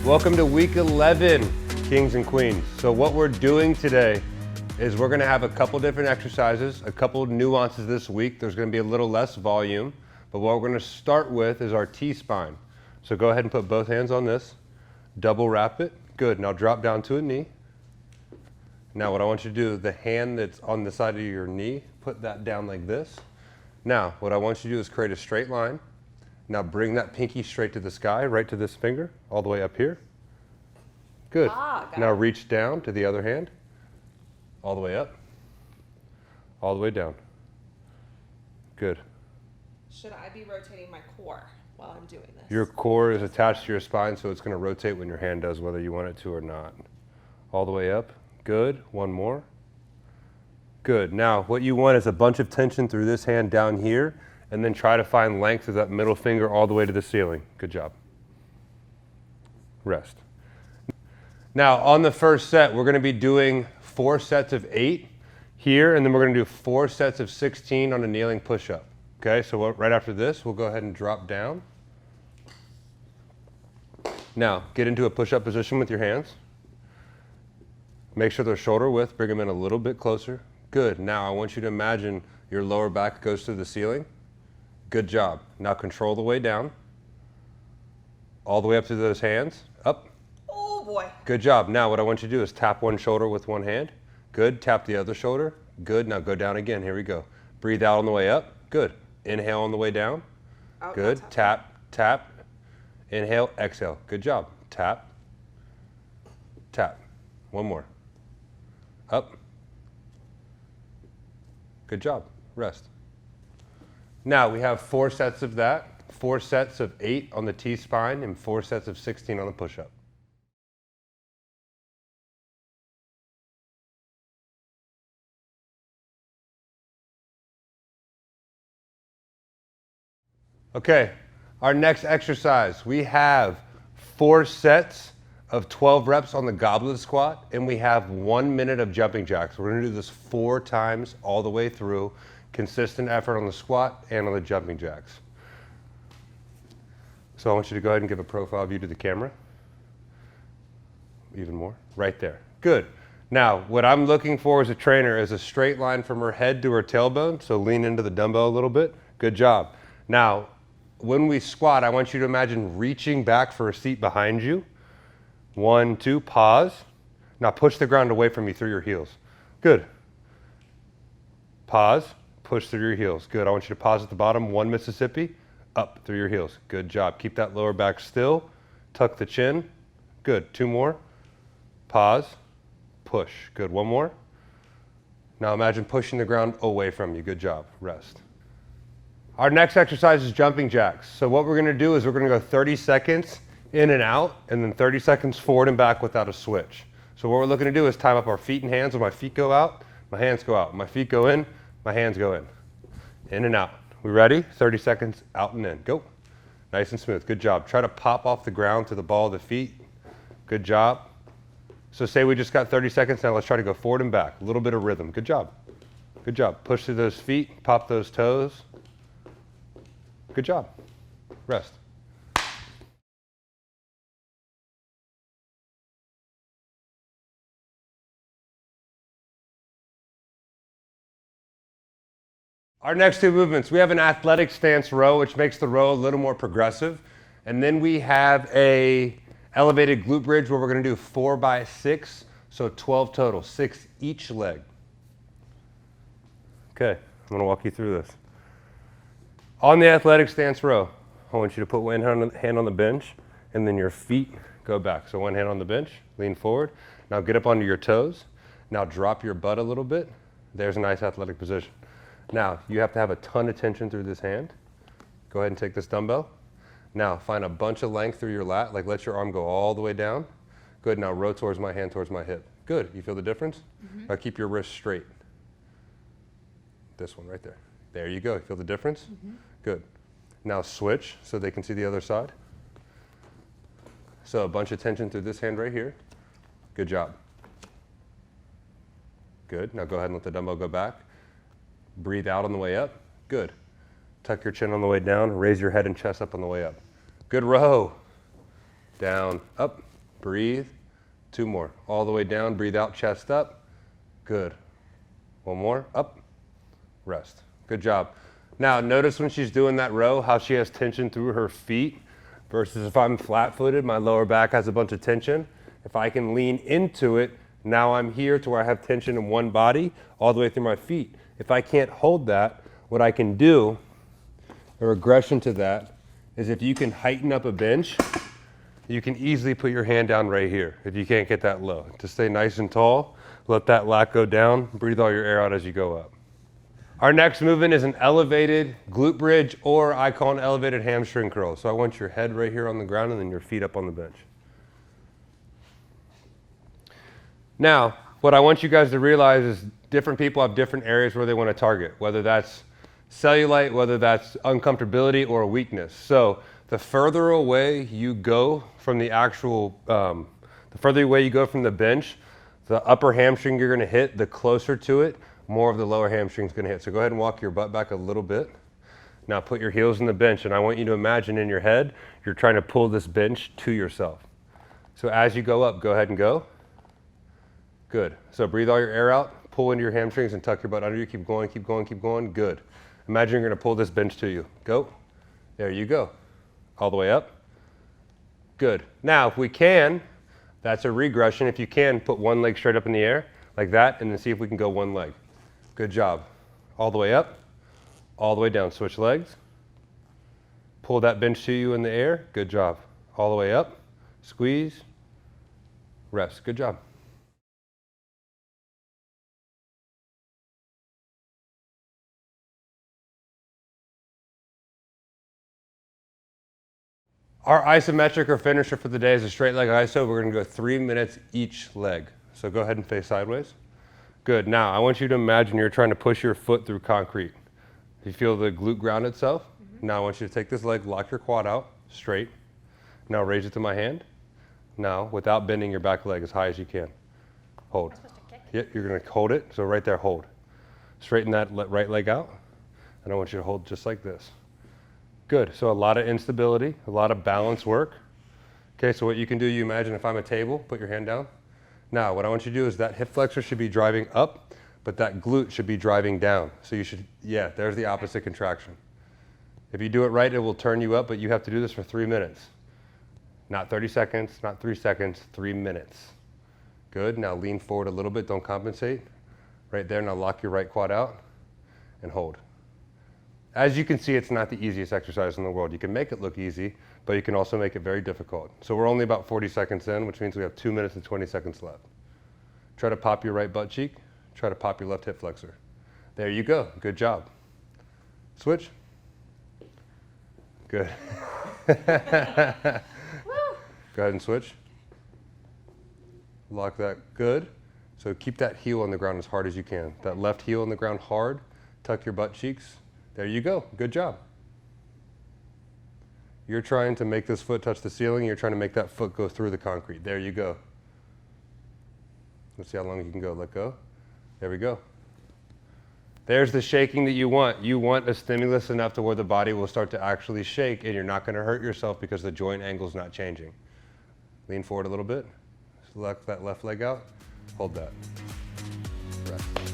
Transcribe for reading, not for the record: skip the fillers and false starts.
Welcome to week 11, Kings and Queens. So what we're doing today is we're gonna have a couple different exercises, a couple nuances this week. There's gonna be a little less volume, but what we're gonna start with is our T-spine. So go ahead and put both hands on this, double wrap it. Good, now drop down to a knee. Now what I want you to do, the hand that's on the side of your knee, put that down like this. Now what I want you to do is create a straight line. Now bring that pinky straight to the sky, right to this finger, all the way up here. Good. Now reach down to the other hand, all the way up, all the way down. Good. Should I be rotating my core while I'm doing this? Your core is attached to your spine, so it's going to rotate when your hand does, whether you want it to or not. All the way up. Good. One more. Good. Now, what you want is a bunch of tension through this hand down here, and then try to find length of that middle finger all the way to the ceiling. Good job. Rest. Now, on the first set, we're going to be doing 4 sets of 8 here, and then we're going to do 4 sets of 16 on a kneeling push-up. Okay, so right after this, we'll go ahead and drop down. Now, get into a push-up position with your hands. Make sure they're shoulder width. Bring them in a little bit closer. Good. Now, I want you to imagine your lower back goes to the ceiling. Good job. Now control the way down. All the way up to those hands. Up. Oh boy. Good job. Now what I want you to do is tap one shoulder with one hand. Good. Tap the other shoulder. Good. Now go down again. Here we go. Breathe out on the way up. Good. Inhale on the way down. Oh, good. Tap, tap. Inhale, exhale. Good job. Tap. Tap. One more. Up. Good job. Rest. Now we have 4 sets of that, 4 sets of 8 on the T-spine, and 4 sets of 16 on the push-up. Okay, our next exercise, we have 4 sets of 12 reps on the goblet squat, and we have 1 minute of jumping jacks. We're gonna do this 4 times all the way through. Consistent effort on the squat and on the jumping jacks. So I want you to go ahead and give a profile view to the camera. Even more, right there. Good. Now, what I'm looking for as a trainer is a straight line from her head to her tailbone, so lean into the dumbbell a little bit. Good job. Now, when we squat, I want you to imagine reaching back for a seat behind you. 1, 2, pause. Now push the ground away from you through your heels. Good. Pause. Push through your heels. Good. I want you to pause at the bottom. 1 Mississippi. Up through your heels. Good job. Keep that lower back still. Tuck the chin. Good. 2 more. Pause. Push. Good. 1 more. Now imagine pushing the ground away from you. Good job. Rest. Our next exercise is jumping jacks. So what we're going to do is we're going to go 30 seconds in and out, and then 30 seconds forward and back without a switch. So what we're looking to do is time up our feet and hands. When my feet go out, my hands go out. My feet go in, my hands go in and out. We ready? 30 seconds, out and in. Go. Nice and smooth. Good job. Try to pop off the ground to the ball of the feet. Good job. So say we just got 30 seconds. Now let's try to go forward and back. A little bit of rhythm. Good job. Good job. Push through those feet. Pop those toes. Good job. Rest. Our next 2 movements, we have an athletic stance row, which makes the row a little more progressive. And then we have a elevated glute bridge where we're gonna do 4 by 6, so 12 total, 6 each leg. Okay, I'm gonna walk you through this. On the athletic stance row, I want you to put one hand on the bench, and then your feet go back. So 1 hand on the bench, lean forward. Now get up onto your toes. Now drop your butt a little bit. There's a nice athletic position. Now, you have to have a ton of tension through this hand. Go ahead and take this dumbbell. Now, find a bunch of length through your lat, like let your arm go all the way down. Good, now row towards my hand, towards my hip. Good, you feel the difference? Mm-hmm. Now keep your wrist straight. This one right there. There you go, you feel the difference? Mm-hmm. Good. Now switch so they can see the other side. So a bunch of tension through this hand right here. Good job. Good, now go ahead and let the dumbbell go back. Breathe out on the way up. Good. Tuck your chin on the way down. Raise your head and chest up on the way up. Good row. Down, up, breathe. 2 more. All the way down, breathe out, chest up. Good. 1 more, up, rest. Good job. Now notice when she's doing that row, how she has tension through her feet versus if I'm flat-footed, my lower back has a bunch of tension. If I can lean into it, now I'm here to where I have tension in one body all the way through my feet. If I can't hold that, what I can do, a regression to that, is if you can heighten up a bench, you can easily put your hand down right here if you can't get that low. To stay nice and tall, let that lat go down, breathe all your air out as you go up. Our next movement is an elevated glute bridge, or I call an elevated hamstring curl. So I want your head right here on the ground and then your feet up on the bench. Now, what I want you guys to realize is different people have different areas where they want to target, whether that's cellulite, whether that's uncomfortability or a weakness. So the further away you go from the actual, the further away you go from the bench, the upper hamstring you're going to hit, the closer to it, more of the lower hamstring is going to hit. So go ahead and walk your butt back a little bit. Now put your heels in the bench, and I want you to imagine in your head, you're trying to pull this bench to yourself. So as you go up, go ahead and go. Good. So breathe all your air out, pull into your hamstrings and tuck your butt under you. Keep going, keep going, keep going. Good. Imagine you're going to pull this bench to you. Go. There you go. All the way up. Good. Now, if we can, that's a regression. If you can, put one leg straight up in the air like that, and then see if we can go one leg. Good job. All the way up, all the way down. Switch legs. Pull that bench to you in the air. Good job. All the way up. Squeeze. Rest. Good job. Our isometric or finisher for the day is a straight leg iso. We're going to go 3 minutes each leg. So go ahead and face sideways. Good. Now I want you to imagine you're trying to push your foot through concrete. You feel the glute ground itself? Mm-hmm. Now I want you to take this leg, lock your quad out, straight. Now raise it to my hand. Now, without bending your back leg as high as you can. Hold. I'm supposed to kick? Yeah, you're going to hold it. So right there, hold. Straighten that right leg out. And I want you to hold just like this. Good. So a lot of instability, a lot of balance work. Okay, so what you can do, you imagine if I'm a table, put your hand down. Now, what I want you to do is that hip flexor should be driving up, but that glute should be driving down. So you should, yeah, there's the opposite contraction. If you do it right, it will turn you up, but you have to do this for 3 minutes. Not 30 seconds, not 3 seconds, 3 minutes. Good. Now lean forward a little bit, don't compensate. Right there, now lock your right quad out and hold. As you can see, it's not the easiest exercise in the world. You can make it look easy, but you can also make it very difficult. So we're only about 40 seconds in, which means we have 2 minutes and 20 seconds left. Try to pop your right butt cheek. Try to pop your left hip flexor. There you go. Good job. Switch. Good. Go ahead and switch. Lock that. Good. So keep that heel on the ground as hard as you can. That left heel on the ground hard. Tuck your butt cheeks. There you go. Good job. You're trying to make this foot touch the ceiling. You're trying to make that foot go through the concrete. There you go. Let's see how long you can go. Let go. There we go. There's the shaking that you want. You want a stimulus enough to where the body will start to actually shake, and you're not going to hurt yourself because the joint angle is not changing. Lean forward a little bit. Select that left leg out. Hold that. Rest.